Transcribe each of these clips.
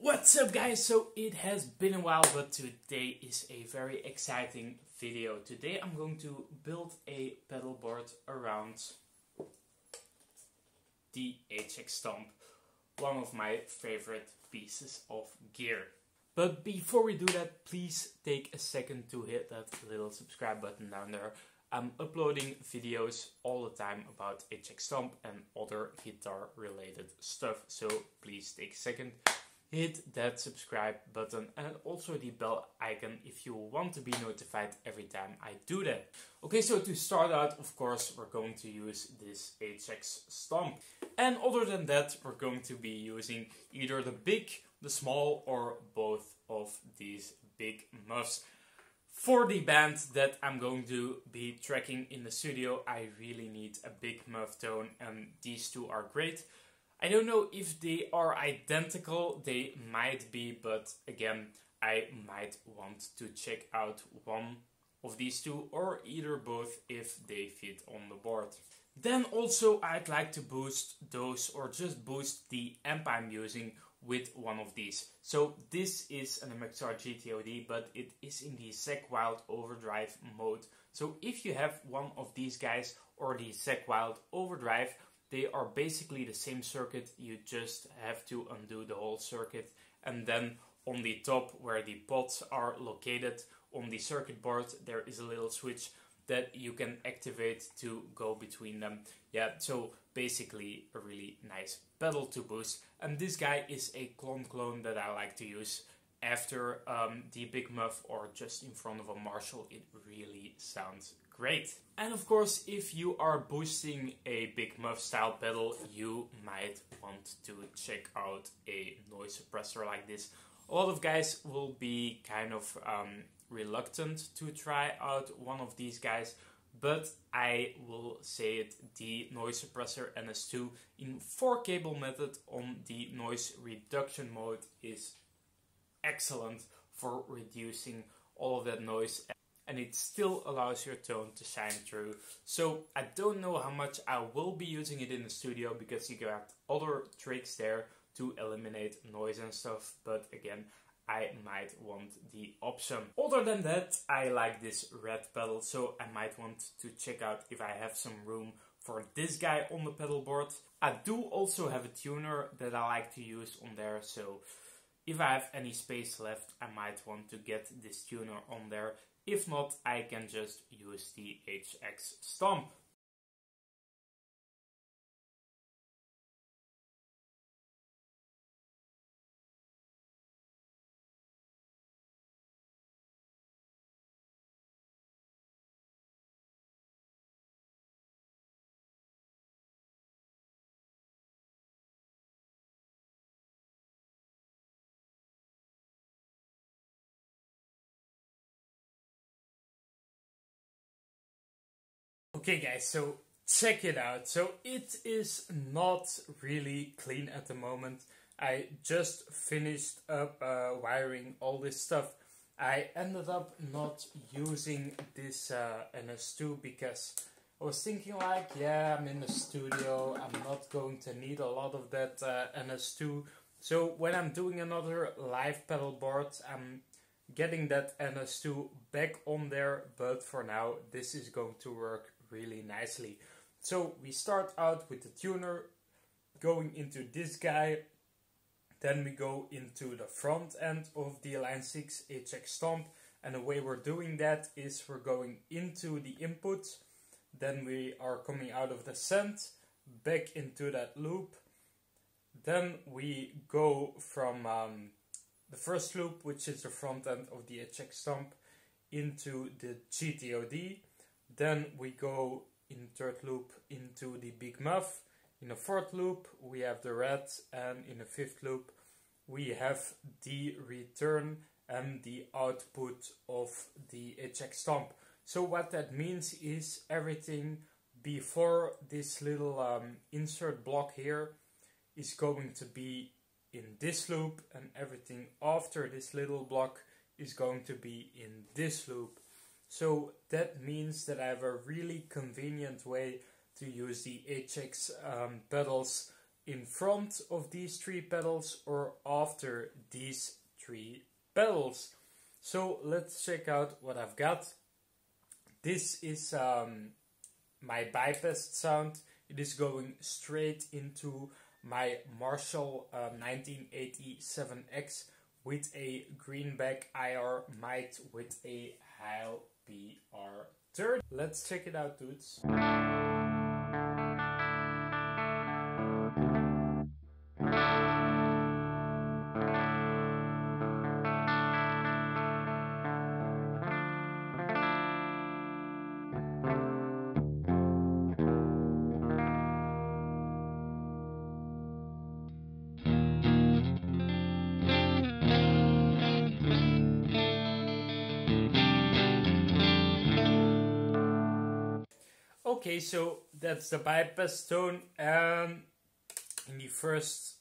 What's up guys? So it has been a while, but today is a very exciting video. Today I'm going to build a pedal board around the HX Stomp, one of my favorite pieces of gear. But before we do that, please take a second to hit that little subscribe button down there. I'm uploading videos all the time about HX Stomp and other guitar related stuff, so please take a second. Hit that subscribe button and also the bell icon if you want to be notified every time I do that. Okay, so to start out, of course, we're going to use this HX Stomp. And other than that, we're going to be using either the big, the small, or both of these big muffs. For the band that I'm going to be tracking in the studio, I really need a big muff tone, and these two are great. I don't know if they are identical, they might be, but again, I might want to check out one of these two or either both if they fit on the board. Then also I'd like to boost those or just boost the amp I'm using with one of these. So this is an MXR GTOD, but it is in the Zack Wild Overdrive mode. So if you have one of these guys or the Zack Wild Overdrive, they are basically the same circuit. You just have to undo the whole circuit, and then on the top where the pots are located on the circuit board, there is a little switch that you can activate to go between them. Yeah, so basically a really nice pedal to boost. And this guy is a clone that I like to use after the big muff or just in front of a Marshall. It really sounds great. And of course, if you are boosting a big muff style pedal, you might want to check out a noise suppressor like this. A lot of guys will be kind of reluctant to try out one of these guys, but I will say it, the noise suppressor NS2 in 4 cable method on the noise reduction mode is excellent for reducing all of that noise, and it still allows your tone to shine through. So I don't know how much I will be using it in the studio because you got other tricks there to eliminate noise and stuff, but again, I might want the option. Other than that, I like this red pedal, so I might want to check out if I have some room for this guy on the pedal board. I do also have a tuner that I like to use on there, so if I have any space left, I might want to get this tuner on there. If not, I can just use the HX Stomp. Okay guys, so check it out. So it is not really clean at the moment. I just finished up wiring all this stuff. I ended up not using this NS2 because I was thinking like, yeah, I'm in the studio, I'm not going to need a lot of that NS2. So when I'm doing another live pedal board, I'm getting that NS2 back on there, but for now this is going to work really nicely. So we start out with the tuner, going into this guy, then we go into the front end of the Line 6 HX Stomp, and the way we're doing that is we're going into the input, then we are coming out of the send, back into that loop, then we go from the first loop, which is the front end of the HX Stomp, into the GTOD. Then we go in third loop into the big muff. In the fourth loop we have the red, and in the fifth loop we have the return and the output of the HX Stomp. So what that means is everything before this little insert block here is going to be in this loop, and everything after this little block is going to be in this loop. So that means that I have a really convenient way to use the HX pedals in front of these 3 pedals or after these 3 pedals. So let's check out what I've got. This is my bypassed sound. It is going straight into my Marshall 1987X with a greenback IR mic with a Heil PR30. Let's check it out, dudes. Okay, so that's the bypass tone. In the first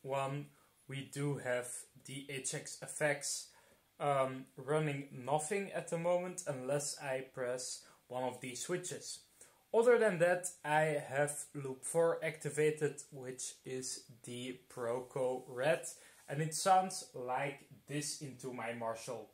one, we do have the HX effects running nothing at the moment unless I press one of these switches. Other than that, I have loop 4 activated, which is the Proco Red, and it sounds like this into my Marshall.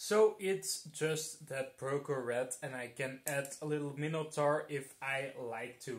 So it's just that Proco Red, and I can add a little Minotaur if I like to.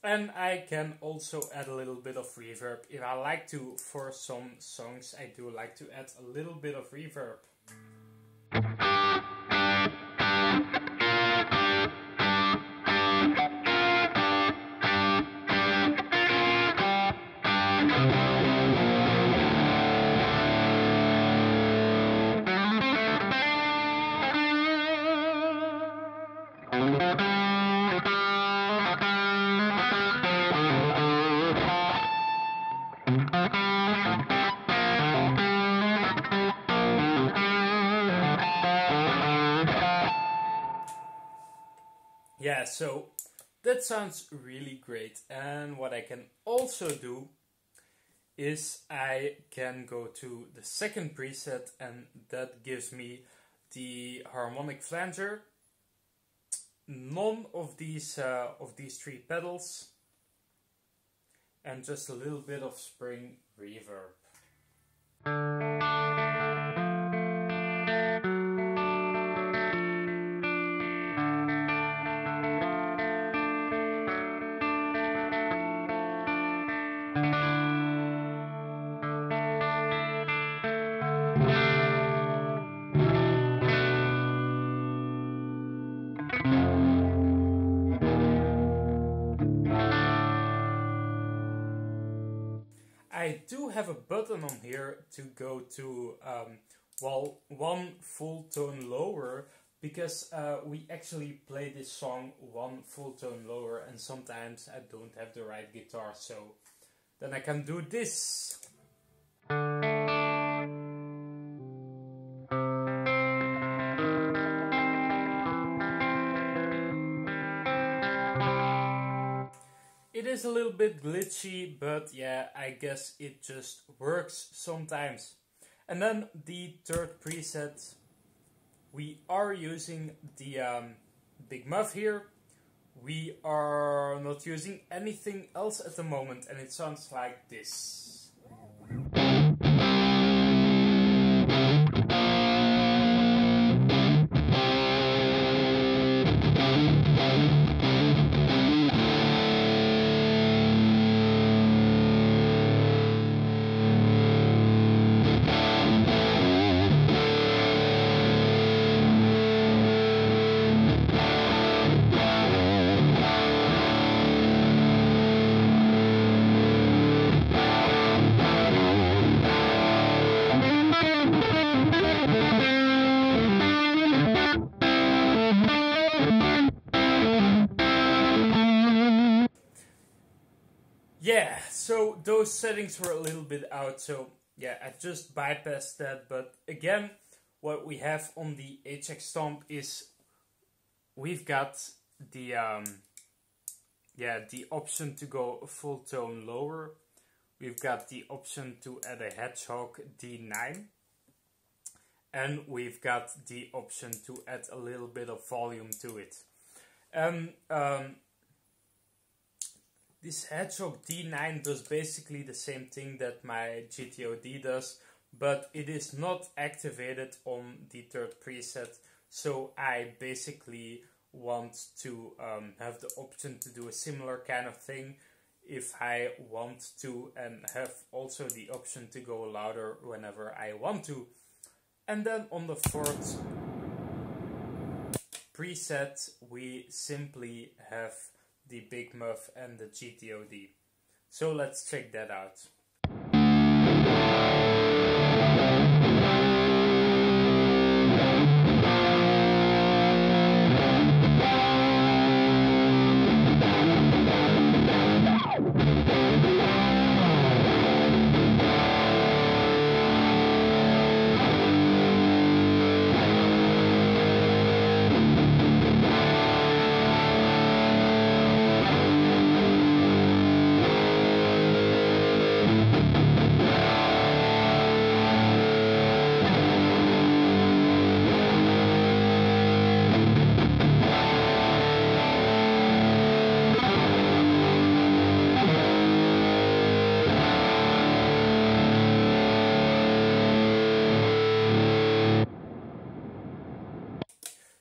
And I can also add a little bit of reverb. If I like to, for some songs, I do like to add a little bit of reverb. Yeah, so that sounds really great. And what I can also do is I can go to the second preset, and that gives me the harmonic flanger. None of these 3 pedals, and just a little bit of spring reverb. I do have a button on here to go to well, 1 full tone lower, because we actually play this song 1 full tone lower, and sometimes I don't have the right guitar, so then I can do this. It is a little bit glitchy, but yeah, I guess it just works sometimes. And then the third preset, we are using the Big Muff here. We are not using anything else at the moment, and it sounds like this. Yeah, so those settings were a little bit out, so yeah, I just bypassed that. But again, what we have on the HX Stomp is we've got the the option to go a full tone lower. We've got the option to add a Hedgehog D9. And we've got the option to add a little bit of volume to it. This Hedgehog D9 does basically the same thing that my GTOD does, but it is not activated on the third preset. So I basically want to have the option to do a similar kind of thing if I want to, and have also the option to go louder whenever I want to. And then on the fourth preset, we simply have the Big Muff and the GTOD. So let's check that out.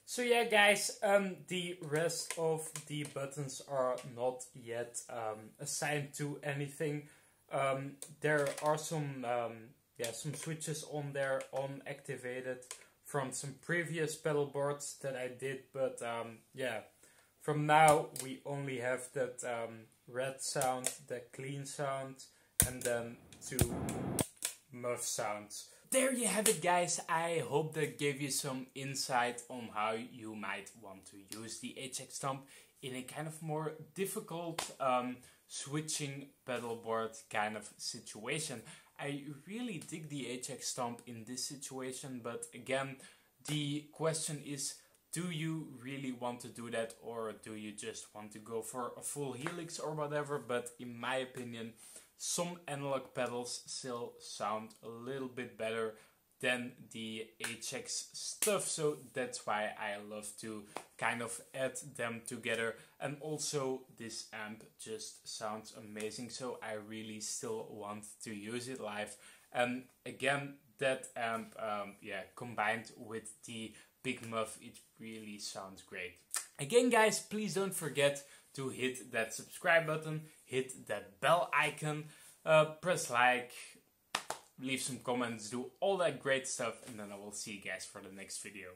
So yeah guys, the rest of the buttons are not yet assigned to anything. There are some switches on there unactivated from some previous pedal boards that I did, but from now we only have that red sound, the clean sound, and then 2 muff sounds. There you have it guys, I hope that gave you some insight on how you might want to use the HX Stomp in a kind of more difficult switching pedal board kind of situation. I really dig the HX Stomp in this situation, but again, the question is, do you really want to do that, or do you just want to go for a full helix or whatever? But in my opinion, some analog pedals still sound a little bit better than the HX stuff, so that's why I love to kind of add them together. And also this amp just sounds amazing, so I really still want to use it live. And again, that amp combined with the Big Muff, it really sounds great. Again guys, please don't forget to hit that subscribe button, hit that bell icon, press like, leave some comments, do all that great stuff, and then I will see you guys for the next video.